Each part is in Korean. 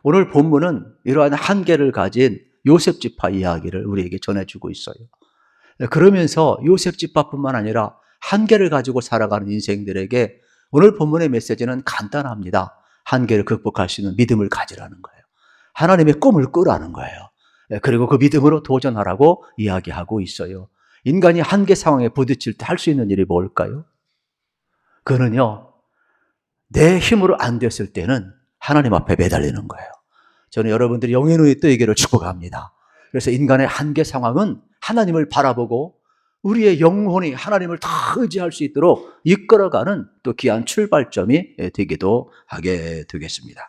오늘 본문은 이러한 한계를 가진 요셉 지파 이야기를 우리에게 전해주고 있어요. 그러면서 요셉 지파뿐만 아니라 한계를 가지고 살아가는 인생들에게 오늘 본문의 메시지는 간단합니다. 한계를 극복할 수 있는 믿음을 가지라는 거예요. 하나님의 꿈을 꾸라는 거예요. 그리고 그 믿음으로 도전하라고 이야기하고 있어요. 인간이 한계 상황에 부딪힐 때 할 수 있는 일이 뭘까요? 그거는요, 내 힘으로 안 됐을 때는 하나님 앞에 매달리는 거예요. 저는 여러분들이 영의 눈이 뜨이기를 축복합니다. 그래서 인간의 한계 상황은 하나님을 바라보고 우리의 영혼이 하나님을 다 의지할 수 있도록 이끌어가는 또 귀한 출발점이 되기도 하게 되겠습니다.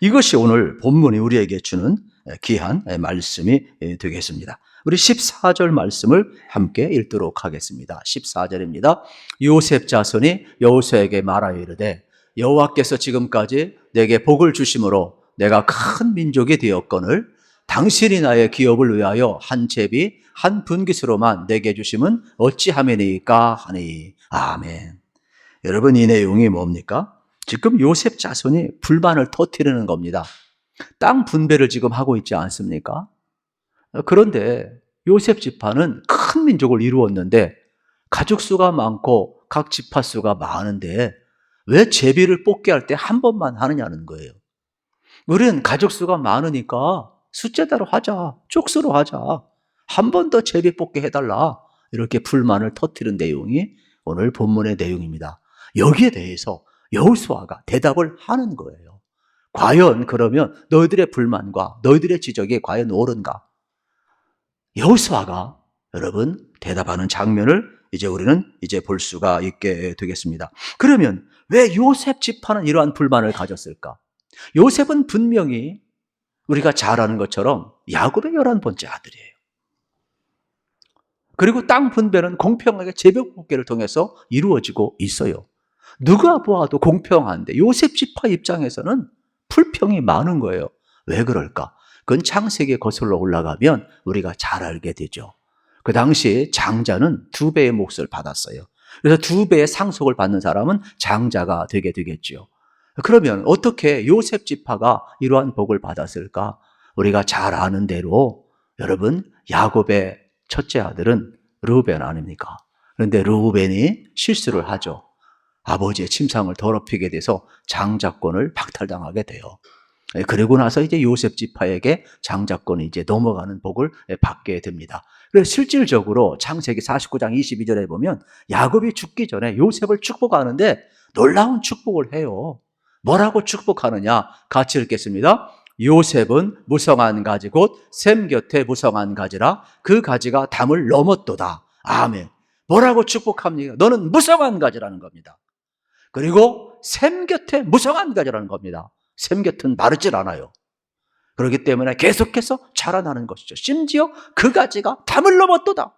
이것이 오늘 본문이 우리에게 주는 귀한 말씀이 되겠습니다. 우리 14절 말씀을 함께 읽도록 하겠습니다. 14절입니다. 요셉 자손이 여호수아에게 말하여 이르되 여호와께서 지금까지 내게 복을 주심으로 내가 큰 민족이 되었거늘 당신이 나의 기업을 위하여 한 제비 한 분깃으로만 내게 주심은 어찌하매니까 하니. 아멘. 여러분, 이 내용이 뭡니까? 지금 요셉 자손이 불만을 터뜨리는 겁니다. 땅 분배를 지금 하고 있지 않습니까? 그런데 요셉 지파는 큰 민족을 이루었는데 가족 수가 많고 각 지파 수가 많은데 왜 제비를 뽑게 할 때 한 번만 하느냐는 거예요. 우리는 가족 수가 많으니까 숫자대로 하자, 쪽수로 하자, 한 번 더 제비 뽑게 해달라, 이렇게 불만을 터뜨린 내용이 오늘 본문의 내용입니다. 여기에 대해서 여호수아가 대답을 하는 거예요. 과연 그러면 너희들의 불만과 너희들의 지적이 과연 옳은가? 여호수아가 여러분 대답하는 장면을 우리는 볼 수가 있게 되겠습니다. 그러면 왜 요셉 지파는 이러한 불만을 가졌을까? 요셉은 분명히 우리가 잘 아는 것처럼 야곱의 11번째 아들이에요. 그리고 땅 분배는 공평하게 제비뽑기를 통해서 이루어지고 있어요. 누가 보아도 공평한데 요셉 지파 입장에서는 불평이 많은 거예요. 왜 그럴까? 그건 창세기에 거슬러 올라가면 우리가 잘 알게 되죠. 그 당시 장자는 2배의 몫을 받았어요. 그래서 2배의 상속을 받는 사람은 장자가 되게 되겠죠. 그러면 어떻게 요셉 지파가 이러한 복을 받았을까? 우리가 잘 아는 대로 여러분, 야곱의 첫째 아들은 르우벤 아닙니까? 그런데 르우벤이 실수를 하죠. 아버지의 침상을 더럽히게 돼서 장자권을 박탈당하게 돼요. 그리고 나서 요셉 지파에게 장자권이 넘어가는 복을 받게 됩니다. 그래서 실질적으로 창세기 49장 22절에 보면 야곱이 죽기 전에 요셉을 축복하는데 놀라운 축복을 해요. 뭐라고 축복하느냐? 같이 읽겠습니다. 요셉은 무성한 가지 곧 샘 곁에 무성한 가지라 그 가지가 담을 넘었도다. 아멘. 뭐라고 축복합니까? 너는 무성한 가지라는 겁니다. 그리고 샘 곁에 무성한 가지라는 겁니다. 샘 곁은 마르질 않아요. 그렇기 때문에 계속해서 자라나는 것이죠. 심지어 그 가지가 담을 넘었도다.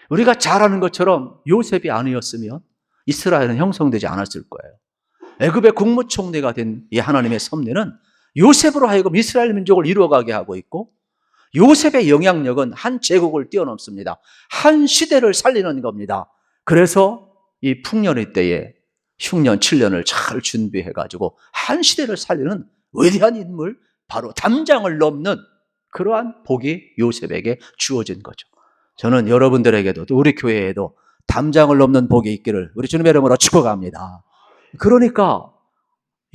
우리가 잘 아는 것처럼 요셉이 아니었으면 이스라엘은 형성되지 않았을 거예요. 애굽의 국무총리가 된 이 하나님의 섭리는 요셉으로 하여금 이스라엘 민족을 이루어가게 하고 있고 요셉의 영향력은 한 제국을 뛰어넘습니다. 한 시대를 살리는 겁니다. 그래서 이 풍년의 때에 흉년 7년을 잘 준비해가지고 한 시대를 살리는 위대한 인물, 바로 담장을 넘는 그러한 복이 요셉에게 주어진 거죠. 저는 여러분들에게도 또 우리 교회에도 담장을 넘는 복이 있기를 우리 주님의 이름으로 축복합니다. 그러니까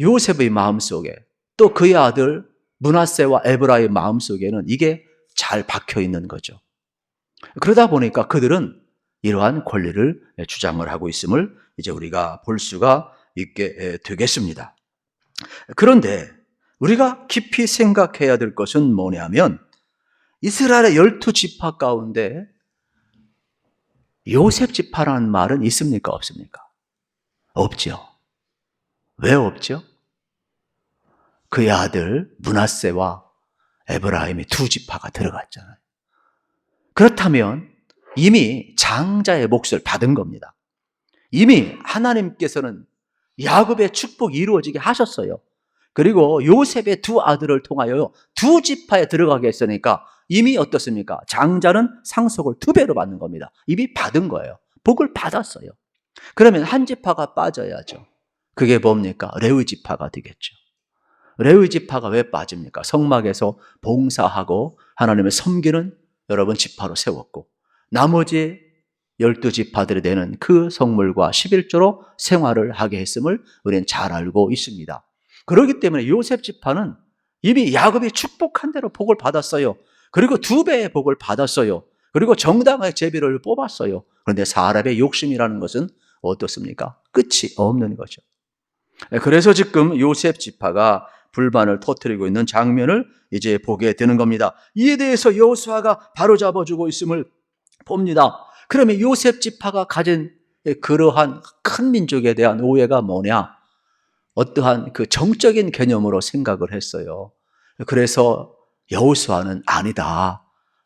요셉의 마음속에 또 그의 아들 므낫세와 에브라의 마음속에는 이게 잘 박혀 있는 거죠. 그러다 보니까 그들은 이러한 권리를 주장을 하고 있음을 우리가 볼 수가 있게 되겠습니다. 그런데 우리가 깊이 생각해야 될 것은 뭐냐면 이스라엘의 12지파 가운데 요셉 지파라는 말은 있습니까? 없습니까? 없죠. 왜 없죠? 그의 아들 므낫세와 에브라임이 2지파가 들어갔잖아요. 그렇다면 이미 장자의 몫을 받은 겁니다. 이미 하나님께서는 야곱의 축복이 이루어지게 하셨어요. 그리고 요셉의 2 아들을 통하여 2지파에 들어가게 했으니까 이미 어떻습니까? 장자는 상속을 2배로 받는 겁니다. 이미 받은 거예요. 복을 받았어요. 그러면 한 지파가 빠져야죠. 그게 뭡니까? 레위 지파가 되겠죠. 레위 지파가 왜 빠집니까? 성막에서 봉사하고 하나님을 섬기는 여러분 지파로 세웠고, 나머지 12지파들이 되는 그 성물과 11조로 생활을 하게 했음을 우리는 잘 알고 있습니다. 그렇기 때문에 요셉 지파는 이미 야곱이 축복한 대로 복을 받았어요. 그리고 2배의 복을 받았어요. 그리고 정당의 제비를 뽑았어요. 그런데 사람의 욕심이라는 것은 어떻습니까? 끝이 없는 거죠. 그래서 지금 요셉 지파가 불만을 터뜨리고 있는 장면을 이제 보게 되는 겁니다. 이에 대해서 여호수아가 바로잡아주고 있음을 봅니다. 그러면 요셉 지파가 가진 그러한 큰 민족에 대한 오해가 뭐냐? 어떠한 그 정적인 개념으로 생각을 했어요. 그래서 여호수아는 아니다.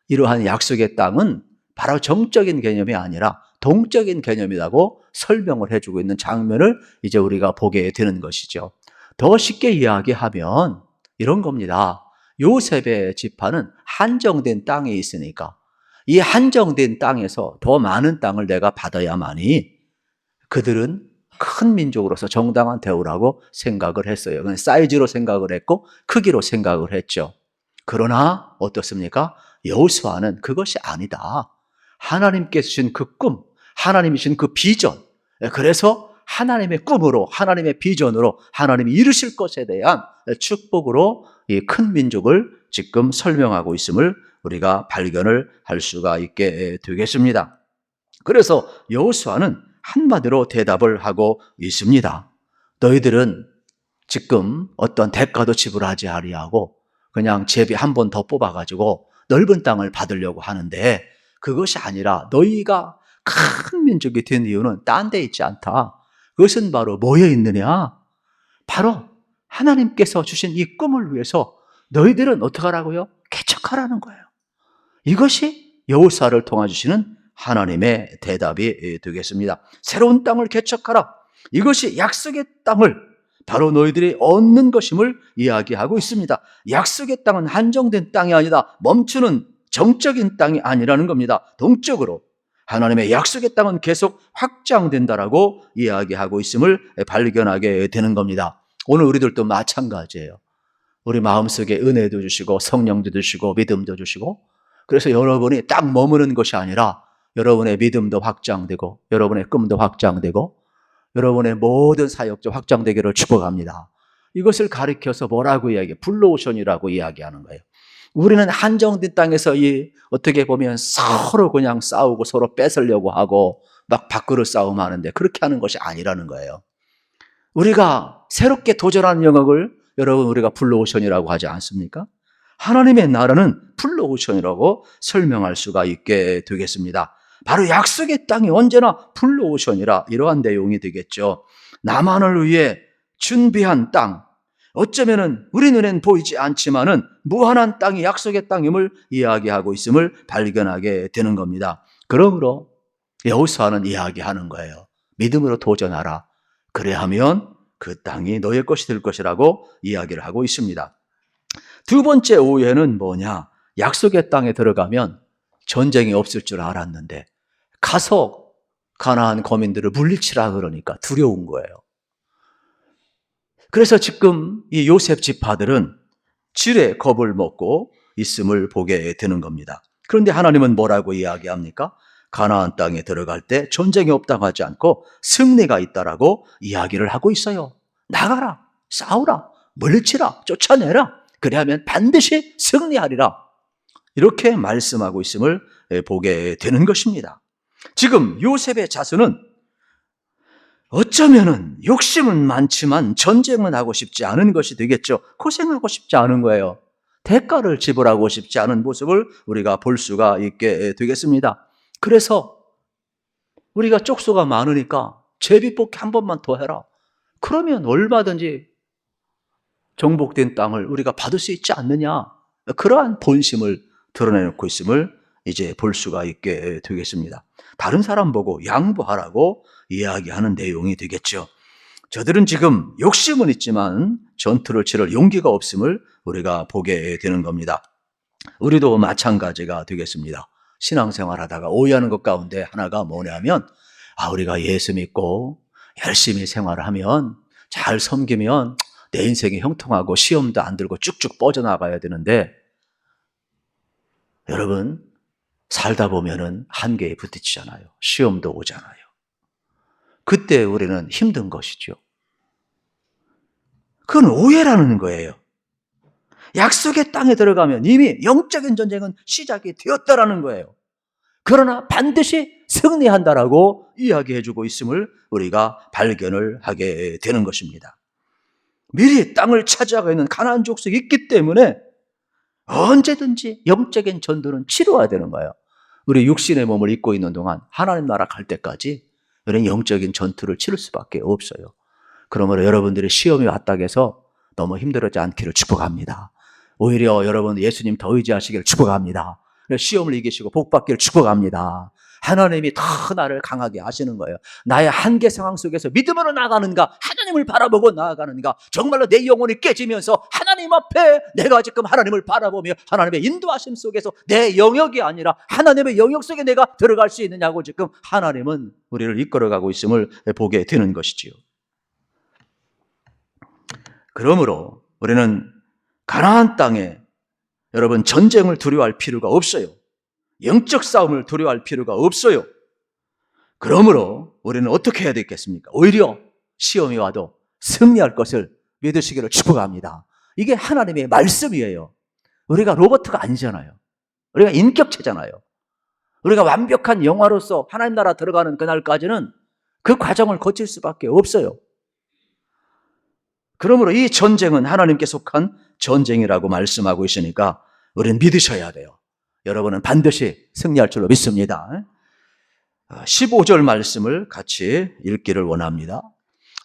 이러한 약속의 땅은 바로 정적인 개념이 아니라 동적인 개념이라고 설명을 해주고 있는 장면을 이제 우리가 보게 되는 것이죠. 더 쉽게 이야기하면 이런 겁니다. 요셉의 지파는 한정된 땅에 있으니까 이 한정된 땅에서 더 많은 땅을 내가 받아야만이 그들은 큰 민족으로서 정당한 대우라고 생각을 했어요. 그냥 사이즈로 생각을 했고 크기로 생각을 했죠. 그러나 어떻습니까? 여호수아는 그것이 아니다. 하나님께서 주신 그 꿈, 하나님이 주신 그 비전, 그래서 하나님의 꿈으로, 하나님의 비전으로 하나님이 이루실 것에 대한 축복으로 이 큰 민족을 지금 설명하고 있음을 우리가 발견을 할 수가 있게 되겠습니다. 그래서 여호수아는 한마디로 대답을 하고 있습니다. 너희들은 지금 어떤 대가도 지불하지 아니하고 그냥 제비 한 번 더 뽑아가지고 넓은 땅을 받으려고 하는데 그것이 아니라 너희가 큰 민족이 된 이유는 딴 데 있지 않다. 그것은 바로 뭐에 있느냐? 바로 하나님께서 주신 이 꿈을 위해서 너희들은 어떻게 하라고요? 개척하라는 거예요. 이것이 여호수아를 통해 주시는 하나님의 대답이 되겠습니다. 새로운 땅을 개척하라. 이것이 약속의 땅을 바로 너희들이 얻는 것임을 이야기하고 있습니다. 약속의 땅은 한정된 땅이 아니다. 멈추는 정적인 땅이 아니라는 겁니다. 동적으로 하나님의 약속의 땅은 계속 확장된다라고 이야기하고 있음을 발견하게 되는 겁니다. 오늘 우리들도 마찬가지예요. 우리 마음속에 은혜도 주시고 성령도 주시고 믿음도 주시고, 그래서 여러분이 딱 머무는 것이 아니라 여러분의 믿음도 확장되고 여러분의 꿈도 확장되고 여러분의 모든 사역도 확장되기를 축복합니다. 이것을 가리켜서 뭐라고 이야기해요? 블루오션이라고 이야기하는 거예요. 우리는 한정된 땅에서 어떻게 보면 서로 그냥 싸우고 서로 뺏으려고 하고 막 밖으로 싸움하는데 그렇게 하는 것이 아니라는 거예요. 우리가 새롭게 도전하는 영역을 여러분 우리가 블루오션이라고 하지 않습니까? 하나님의 나라는 블루오션이라고 설명할 수가 있게 되겠습니다. 바로 약속의 땅이 언제나 블루오션이라 이러한 내용이 되겠죠. 나만을 위해 준비한 땅, 어쩌면은 우리 눈엔 보이지 않지만은 무한한 땅이 약속의 땅임을 이야기하고 있음을 발견하게 되는 겁니다. 그러므로 여호수아는 이야기하는 거예요. 믿음으로 도전하라. 그래야면 그 땅이 너의 것이 될 것이라고 이야기를 하고 있습니다. 두 번째 오해는 뭐냐? 약속의 땅에 들어가면 전쟁이 없을 줄 알았는데 가서 가나안 거민들을 물리치라 그러니까 두려운 거예요. 그래서 지금 이 요셉 지파들은 질에 겁을 먹고 있음을 보게 되는 겁니다. 그런데 하나님은 뭐라고 이야기합니까? 가나안 땅에 들어갈 때 전쟁이 없다고 하지 않고 승리가 있다라고 이야기를 하고 있어요. 나가라, 싸우라, 물리치라, 쫓아내라. 그래야면 반드시 승리하리라. 이렇게 말씀하고 있음을 보게 되는 것입니다. 지금 요셉의 자손은 어쩌면은 욕심은 많지만 전쟁은 하고 싶지 않은 것이 되겠죠. 고생하고 싶지 않은 거예요. 대가를 지불하고 싶지 않은 모습을 우리가 볼 수가 있게 되겠습니다. 그래서 우리가 쪽수가 많으니까 제비뽑기 한 번만 더 해라. 그러면 얼마든지 정복된 땅을 우리가 받을 수 있지 않느냐. 그러한 본심을 드러내놓고 있음을 이제 볼 수가 있게 되겠습니다. 다른 사람 보고 양보하라고 이야기하는 내용이 되겠죠. 저들은 지금 욕심은 있지만 전투를 치를 용기가 없음을 우리가 보게 되는 겁니다. 우리도 마찬가지가 되겠습니다. 신앙생활 하다가 오해하는 것 가운데 하나가 뭐냐면 우리가 예수 믿고 열심히 생활하면 잘 섬기면 내 인생이 형통하고 시험도 안 들고 쭉쭉 뻗어나가야 되는데 여러분 살다 보면은 한계에 부딪히잖아요. 시험도 오잖아요. 그때 우리는 힘든 것이죠. 그건 오해라는 거예요. 약속의 땅에 들어가면 이미 영적인 전쟁은 시작이 되었다라는 거예요. 그러나 반드시 승리한다라고 이야기해주고 있음을 우리가 발견을 하게 되는 것입니다. 미리 땅을 차지하고 있는 가나안 족속이 있기 때문에 언제든지 영적인 전투는 치러야 되는 거예요. 우리 육신의 몸을 입고 있는 동안 하나님 나라 갈 때까지 우리는 영적인 전투를 치를 수밖에 없어요. 그러므로 여러분들이 시험이 왔다고 해서 너무 힘들어지 않기를 축복합니다. 오히려 여러분 예수님 더 의지하시기를 축복합니다. 시험을 이기시고 복받기를 축복합니다. 하나님이 더 나를 강하게 하시는 거예요. 나의 한계 상황 속에서 믿음으로 나아가는가, 하나님을 바라보고 나아가는가, 정말로 내 영혼이 깨지면서 하나님 앞에 내가 지금 하나님을 바라보며 하나님의 인도하심 속에서 내 영역이 아니라 하나님의 영역 속에 내가 들어갈 수 있느냐고 지금 하나님은 우리를 이끌어가고 있음을 보게 되는 것이지요. 그러므로 우리는 가나안 땅에 여러분 전쟁을 두려워할 필요가 없어요. 영적 싸움을 두려워할 필요가 없어요. 그러므로 우리는 어떻게 해야 되겠습니까? 오히려 시험이 와도 승리할 것을 믿으시기를 축복합니다. 이게 하나님의 말씀이에요. 우리가 로봇가 아니잖아요. 우리가 인격체잖아요. 우리가 완벽한 영화로서 하나님 나라 들어가는 그날까지는 그 과정을 거칠 수밖에 없어요. 그러므로 이 전쟁은 하나님께 속한 전쟁이라고 말씀하고 있으니까 우리는 믿으셔야 돼요. 여러분은 반드시 승리할 줄로 믿습니다. 15절 말씀을 같이 읽기를 원합니다.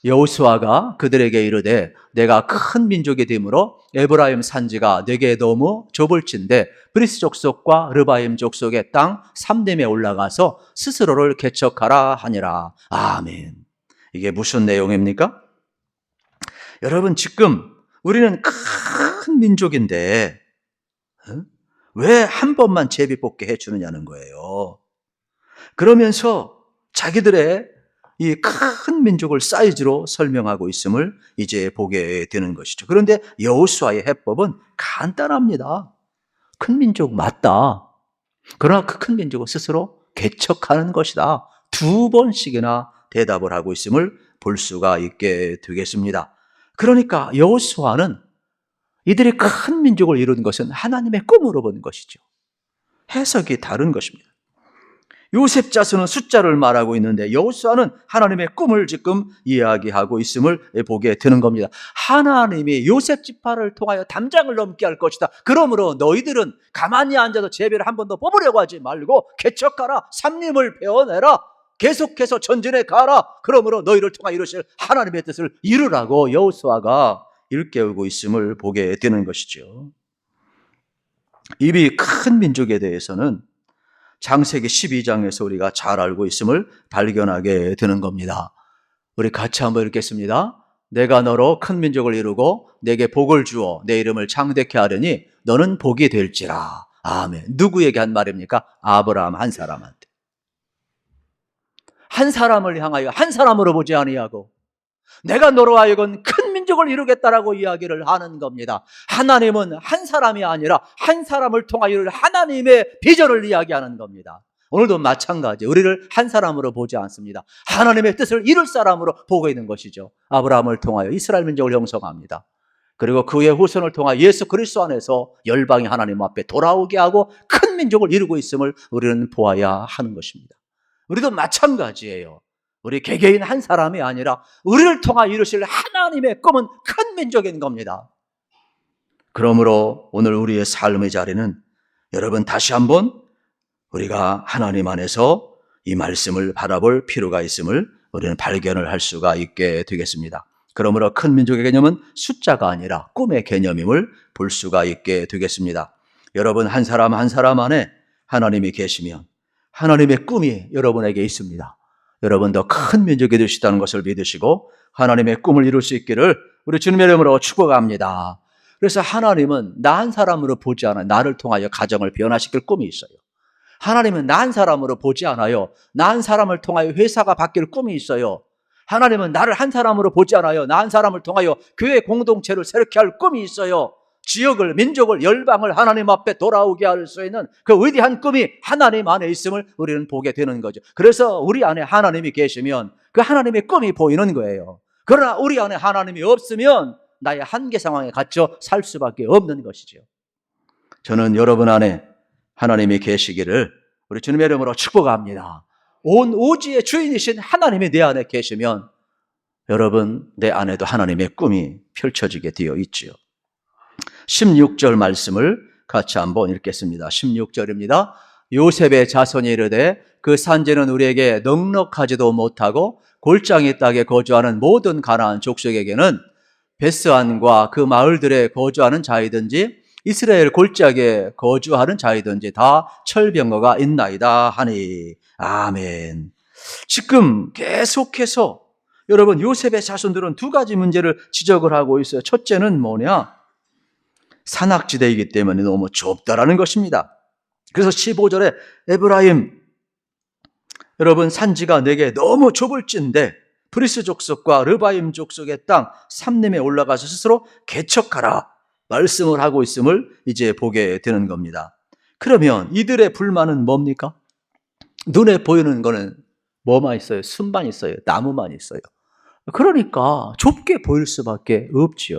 여호수아가 그들에게 이르되 내가 큰 민족이 되므로 에브라임 산지가 내게 너무 좁을진데 브리스 족속과 르바임 족속의 땅 삼림에 올라가서 스스로를 개척하라 하니라. 아멘. 이게 무슨 내용입니까? 여러분 지금 우리는 큰 민족인데 왜 한 번만 제비 뽑게 해주느냐는 거예요. 그러면서 자기들의 이 큰 민족을 사이즈로 설명하고 있음을 이제 보게 되는 것이죠. 그런데 여호수아의 해법은 간단합니다. 큰 민족 맞다. 그러나 그 큰 민족을 스스로 개척하는 것이다. 2번씩이나 대답을 하고 있음을 볼 수가 있게 되겠습니다. 그러니까 여호수아는 이들이 큰 민족을 이룬 것은 하나님의 꿈으로 본 것이죠. 해석이 다른 것입니다. 요셉 자손은 숫자를 말하고 있는데 여호수아는 하나님의 꿈을 지금 이야기하고 있음을 보게 되는 겁니다. 하나님이 요셉 지파를 통하여 담장을 넘게 할 것이다. 그러므로 너희들은 가만히 앉아서 제비를 한 번 더 뽑으려고 하지 말고 개척하라. 삼림을 베어내라. 계속해서 전진해 가라. 그러므로 너희를 통하여 이루실 하나님의 뜻을 이루라고 여호수아가 일깨우고 있음을 보게 되는 것이죠. 이 큰 민족에 대해서는 창세기 12장에서 우리가 잘 알고 있음을 발견하게 되는 겁니다. 우리 같이 한번 읽겠습니다. 내가 너로 큰 민족을 이루고 내게 복을 주어 내 이름을 창대케 하려니 너는 복이 될지라. 아멘. 누구에게 한 말입니까? 아브라함 한 사람한테. 한 사람을 향하여 한 사람으로 보지 아니하고 내가 너로 하여금 큰 민족을 이루겠다라고 이야기를 하는 겁니다. 하나님은 한 사람이 아니라 한 사람을 통하여 하나님의 비전을 이야기하는 겁니다. 오늘도 마찬가지 우리를 한 사람으로 보지 않습니다. 하나님의 뜻을 이룰 사람으로 보고 있는 것이죠. 아브라함을 통하여 이스라엘 민족을 형성합니다. 그리고 그의 후손을 통하여 예수 그리스도 안에서 열방이 하나님 앞에 돌아오게 하고 큰 민족을 이루고 있음을 우리는 보아야 하는 것입니다. 우리도 마찬가지예요. 우리 개개인 한 사람이 아니라 우리를 통하여 이루실 하나님의 꿈은 큰 민족인 겁니다. 그러므로 오늘 우리의 삶의 자리는 여러분 다시 한번 우리가 하나님 안에서 이 말씀을 바라볼 필요가 있음을 우리는 발견을 할 수가 있게 되겠습니다. 그러므로 큰 민족의 개념은 숫자가 아니라 꿈의 개념임을 볼 수가 있게 되겠습니다. 여러분 한 사람 한 사람 안에 하나님이 계시면 하나님의 꿈이 여러분에게 있습니다. 여러분도 큰 민족이 되시다는 것을 믿으시고 하나님의 꿈을 이룰 수 있기를 우리 주님의 이름으로 축복합니다. 그래서 하나님은 나 한 사람으로 보지 않아 나를 통하여 가정을 변화시킬 꿈이 있어요. 하나님은 나 한 사람으로 보지 않아요. 나 한 사람을 통하여 회사가 바뀔 꿈이 있어요. 하나님은 나를 한 사람으로 보지 않아요. 나 한 사람을 통하여 교회 공동체를 새롭게 할 꿈이 있어요. 지역을, 민족을, 열방을 하나님 앞에 돌아오게 할 수 있는 그 위대한 꿈이 하나님 안에 있음을 우리는 보게 되는 거죠. 그래서 우리 안에 하나님이 계시면 그 하나님의 꿈이 보이는 거예요. 그러나 우리 안에 하나님이 없으면 나의 한계 상황에 갇혀 살 수밖에 없는 것이죠. 저는 여러분 안에 하나님이 계시기를 우리 주님의 이름으로 축복합니다. 온 오지의 주인이신 하나님이 내 안에 계시면 여러분 내 안에도 하나님의 꿈이 펼쳐지게 되어 있지요. 16절 말씀을 같이 한번 읽겠습니다. 16절입니다. 요셉의 자손이 이르되 그 산지는 우리에게 넉넉하지도 못하고 골짜기 땅에 거주하는 모든 가나안 족속에게는 베스안과 그 마을들에 거주하는 자이든지 이스라엘 골짜기에 거주하는 자이든지 다 철병거가 있나이다 하니. 아멘. 지금 계속해서 여러분 요셉의 자손들은 두 가지 문제를 지적을 하고 있어요. 첫째는 뭐냐? 산악지대이기 때문에 너무 좁다라는 것입니다. 그래서 15절에 에브라임, 여러분 산지가 내게 너무 좁을진데 브리스 족속과 르바임 족속의 땅 삼림에 올라가서 스스로 개척하라 말씀을 하고 있음을 이제 보게 되는 겁니다. 그러면 이들의 불만은 뭡니까? 눈에 보이는 거는 뭐만 있어요? 숲만 있어요. 나무만 있어요. 그러니까 좁게 보일 수밖에 없지요.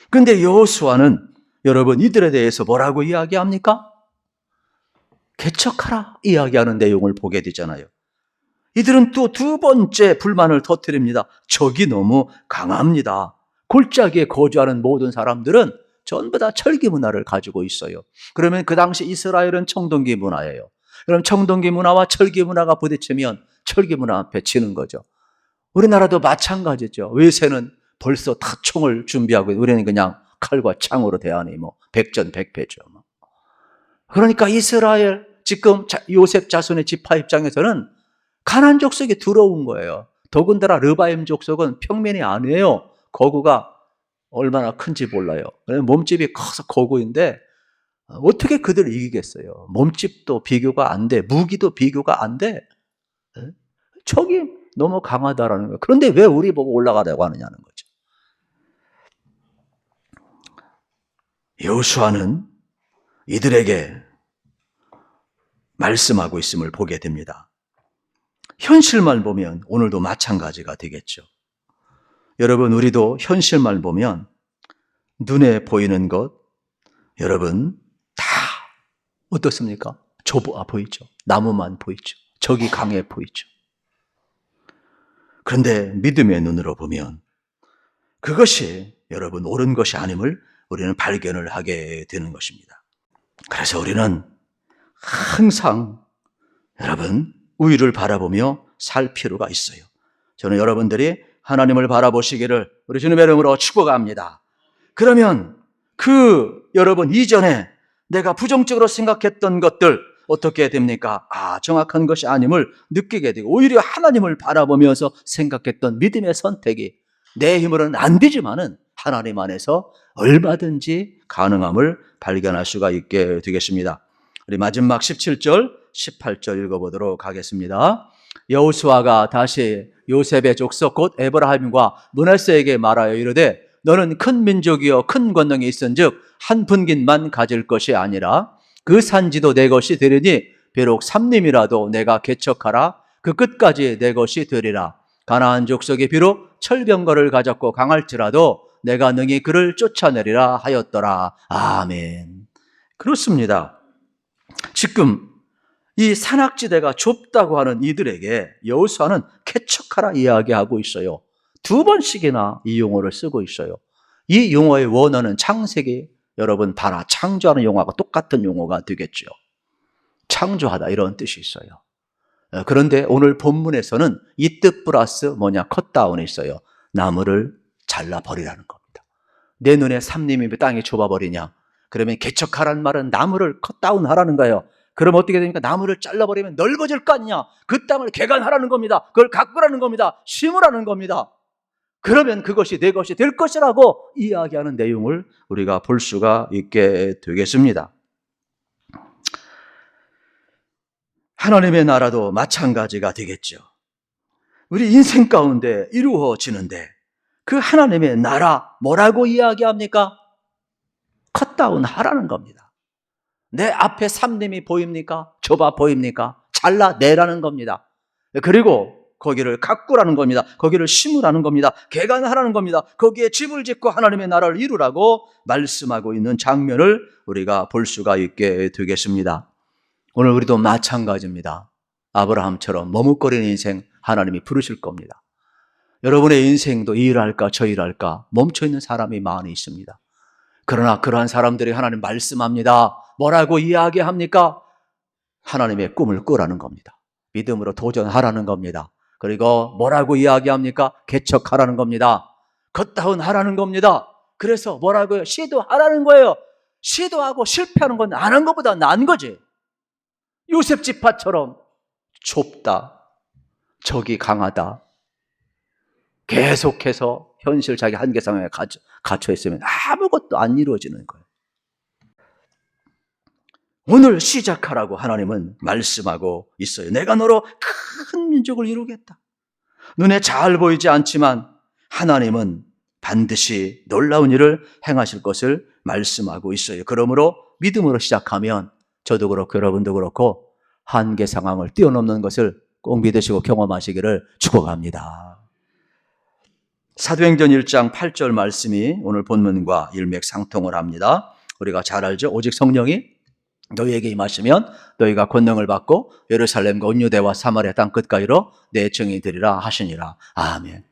그런데 여호수아는 여러분 이들에 대해서 뭐라고 이야기합니까? 개척하라 이야기하는 내용을 보게 되잖아요. 이들은 또 두 번째 불만을 터뜨립니다. 적이 너무 강합니다. 골짜기에 거주하는 모든 사람들은 전부 다 철기 문화를 가지고 있어요. 그러면 그 당시 이스라엘은 청동기 문화예요. 그럼 청동기 문화와 철기 문화가 부딪히면 철기 문화 앞에 지는 거죠. 우리나라도 마찬가지죠. 외세는 벌써 다 총을 준비하고 우리는 그냥 칼과 창으로 대하니 백전백패죠. 그러니까 이스라엘 지금 요셉 자손의 지파 입장에서는 가나안 족속이 들어온 거예요. 더군다나 르바임 족속은 평면이 아니에요. 거구가 얼마나 큰지 몰라요. 몸집이 커서 거구인데 어떻게 그들을 이기겠어요? 몸집도 비교가 안 돼. 무기도 비교가 안 돼. 적이 너무 강하다라는 거예요. 그런데 왜 우리 보고 올라가라고 하느냐는 거죠. 여호수아는 이들에게 말씀하고 있음을 보게 됩니다. 현실만 보면 오늘도 마찬가지가 되겠죠. 여러분 우리도 현실만 보면 눈에 보이는 것 여러분 다 어떻습니까? 좁아 보이죠. 나무만 보이죠. 적이 강해 보이죠. 그런데 믿음의 눈으로 보면 그것이 여러분 옳은 것이 아님을 우리는 발견을 하게 되는 것입니다. 그래서 우리는 항상 여러분 우위를 바라보며 살 필요가 있어요. 저는 여러분들이 하나님을 바라보시기를 우리 주님의 이름으로 축복합니다. 그러면 여러분 이전에 내가 부정적으로 생각했던 것들 어떻게 됩니까? 정확한 것이 아님을 느끼게 되고 오히려 하나님을 바라보면서 생각했던 믿음의 선택이 내 힘으로는 안 되지만은 하나님 안에서 얼마든지 가능함을 발견할 수가 있게 되겠습니다. 우리 마지막 17절, 18절 읽어보도록 하겠습니다. 여호수아가 다시 요셉의 족속 곧 에브라임과 므낫세에게 말하여 이르되 너는 큰 민족이여 큰 권능이 있은즉 한 분깃만 가질 것이 아니라 그 산지도 내 것이 되리니 비록 삼림이라도 내가 개척하라 그 끝까지 내 것이 되리라. 가나안 족속이 비록 철병거를 가졌고 강할지라도 내가 능히 그를 쫓아내리라 하였더라. 아멘. 그렇습니다. 지금 이 산악지대가 좁다고 하는 이들에게 여호수아는 개척하라 이야기하고 있어요. 두 번씩이나 이 용어를 쓰고 있어요. 이 용어의 원어는 창세기 여러분 봐라 창조하는 용어가 똑같은 용어가 되겠죠. 창조하다 이런 뜻이 있어요. 그런데 오늘 본문에서는 이 뜻 플러스 컷다운이 있어요. 나무를 잘라버리라는 겁니다. 내 눈에 삼림이 땅이 좁아버리냐? 그러면 개척하라는 말은 나무를 컷다운 하라는 거예요. 그럼 어떻게 됩니까? 나무를 잘라버리면 넓어질 거 아니냐? 그 땅을 개간하라는 겁니다. 그걸 가꾸라는 겁니다. 심으라는 겁니다. 그러면 그것이 내 것이 될 것이라고 이야기하는 내용을 우리가 볼 수가 있게 되겠습니다. 하나님의 나라도 마찬가지가 되겠죠. 우리 인생 가운데 이루어지는데 그 하나님의 나라 뭐라고 이야기합니까? 컷다운 하라는 겁니다. 내 앞에 삼림이 보입니까? 좁아 보입니까? 잘라내라는 겁니다. 그리고 거기를 가꾸라는 겁니다. 거기를 심으라는 겁니다. 개간하라는 겁니다. 거기에 집을 짓고 하나님의 나라를 이루라고 말씀하고 있는 장면을 우리가 볼 수가 있게 되겠습니다. 오늘 우리도 마찬가지입니다. 아브라함처럼 머뭇거리는 인생 하나님이 부르실 겁니다. 여러분의 인생도 이 일할까 저 일할까 멈춰있는 사람이 많이 있습니다. 그러나 그러한 사람들이 하나님 말씀합니다. 뭐라고 이야기합니까? 하나님의 꿈을 꾸라는 겁니다. 믿음으로 도전하라는 겁니다. 그리고 뭐라고 이야기합니까? 개척하라는 겁니다. 걷다운 하라는 겁니다. 그래서 뭐라고요? 시도하라는 거예요. 시도하고 실패하는 건 안 한 것보다 나은 거지. 요셉 지파처럼 좁다, 적이 강하다, 계속해서 현실 자기 한계 상황에 갇혀 있으면 아무것도 안 이루어지는 거예요. 오늘 시작하라고 하나님은 말씀하고 있어요. 내가 너로 큰 민족을 이루겠다. 눈에 잘 보이지 않지만 하나님은 반드시 놀라운 일을 행하실 것을 말씀하고 있어요. 그러므로 믿음으로 시작하면 저도 그렇고 여러분도 그렇고 한계 상황을 뛰어넘는 것을 꼭 믿으시고 경험하시기를 축복합니다. 사도행전 1장 8절 말씀이 오늘 본문과 일맥상통을 합니다. 우리가 잘 알죠? 오직 성령이 너희에게 임하시면 너희가 권능을 받고 예루살렘과 온 유대와 사마리아 땅 끝까지로 내 증인이 되리라 하시니라. 아멘.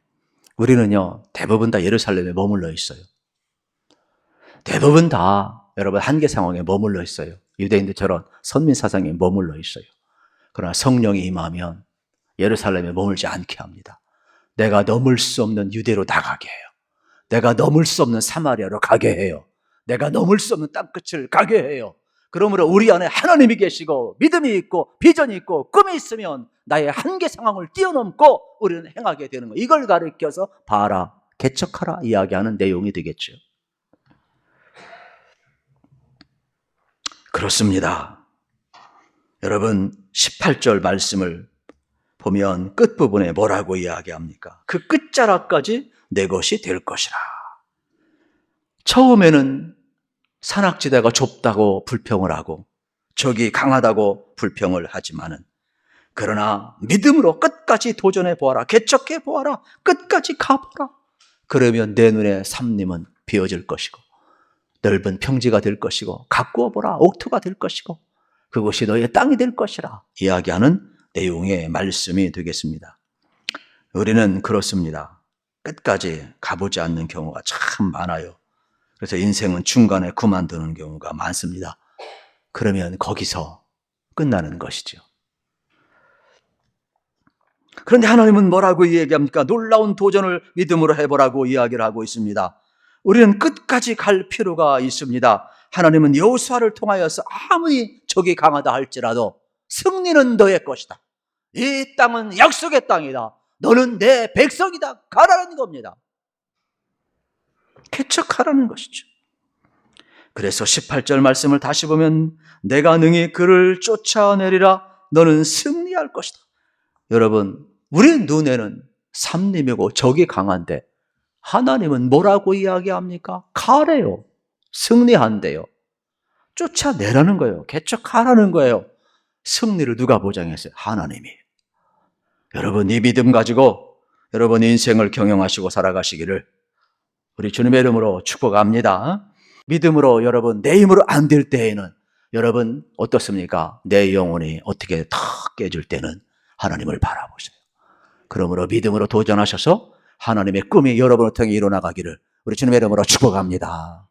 우리는요 대부분 다 예루살렘에 머물러 있어요. 대부분 다 여러분 한계 상황에 머물러 있어요. 유대인들처럼 선민 사상에 머물러 있어요. 그러나 성령이 임하면 예루살렘에 머물지 않게 합니다. 내가 넘을 수 없는 유대로 나가게 해요. 내가 넘을 수 없는 사마리아로 가게 해요. 내가 넘을 수 없는 땅끝을 가게 해요. 그러므로 우리 안에 하나님이 계시고 믿음이 있고 비전이 있고 꿈이 있으면 나의 한계 상황을 뛰어넘고 우리는 행하게 되는 거예요. 이걸 가리켜서 봐라, 개척하라 이야기하는 내용이 되겠죠. 그렇습니다. 여러분 18절 말씀을 보면 끝부분에 뭐라고 이야기합니까? 그 끝자락까지 내 것이 될 것이라. 처음에는 산악지대가 좁다고 불평을 하고 적이 강하다고 불평을 하지만은 그러나 믿음으로 끝까지 도전해 보아라. 개척해 보아라. 끝까지 가보라. 그러면 내 눈에 삼림은 비어질 것이고 넓은 평지가 될 것이고 가꾸어 보라. 옥토가 될 것이고 그것이 너의 땅이 될 것이라 이야기하는 내용의 말씀이 되겠습니다. 우리는 그렇습니다. 끝까지 가보지 않는 경우가 참 많아요. 그래서 인생은 중간에 그만두는 경우가 많습니다. 그러면 거기서 끝나는 것이죠. 그런데 하나님은 뭐라고 이야기합니까? 놀라운 도전을 믿음으로 해보라고 이야기를 하고 있습니다. 우리는 끝까지 갈 필요가 있습니다. 하나님은 여호수아를 통하여서 아무리 적이 강하다 할지라도 승리는 너의 것이다. 이 땅은 약속의 땅이다. 너는 내 백성이다. 가라는 겁니다. 개척하라는 것이죠. 그래서 18절 말씀을 다시 보면 내가 능히 그를 쫓아내리라. 너는 승리할 것이다. 여러분, 우리 눈에는 삼림이고 적이 강한데 하나님은 뭐라고 이야기합니까? 가래요. 승리한대요. 쫓아내라는 거예요. 개척하라는 거예요. 승리를 누가 보장했어요? 하나님이. 여러분 이 믿음 가지고 여러분 인생을 경영하시고 살아가시기를 우리 주님의 이름으로 축복합니다. 믿음으로 여러분 내 힘으로 안 될 때에는 여러분 어떻습니까? 내 영혼이 어떻게 탁 깨질 때는 하나님을 바라보세요. 그러므로 믿음으로 도전하셔서 하나님의 꿈이 여러분을 통해 이루어나가기를 우리 주님의 이름으로 축복합니다.